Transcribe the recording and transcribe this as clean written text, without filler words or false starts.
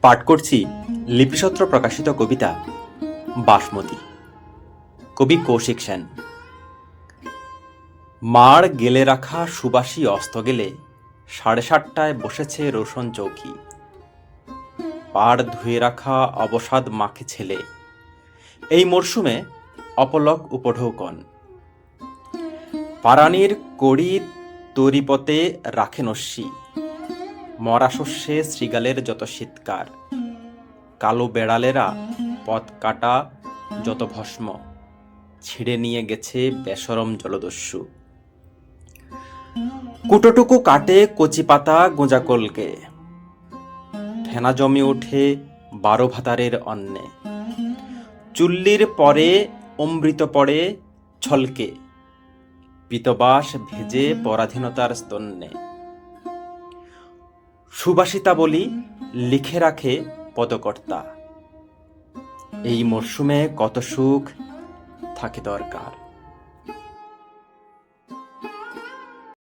পাঠ করছি লিপিসত্র প্রকাশিত কবিতা বাসমতী। কবি কৌশিক সেন। মাড় গেলে রাখা সুবাসী অস্ত গেলে 7:30টায় বসেছে রোশন চৌকি। পাড় ধুয়ে রাখা অবসাদ মাখে ছেলে, এই মরশুমে অপলক উপঢৌকন। পারানির কড়ি তরিপতে রাখে নস্যি, মরা শস্যে শৃগালের যত শীতকার। কালো বেড়ালেরা পথ কাটা যত ভস্ম, ছিঁড়ে নিয়ে গেছে বেসরম জলদস্যু। কুটোটুকু কাটে কচি পাতা গোঁজাকলকে, ফেনা জমে ওঠে 12 ভাতারের অন্নে। চুল্লির পরে অমৃত পড়ে ছলকে, পীতবাস ভেজে পরাধীনতার স্তন্যে। সুবাসিতা বলি লিখে রাখে পদকর্তা, এই মরশুমে কত সুখ থাকে দরকার।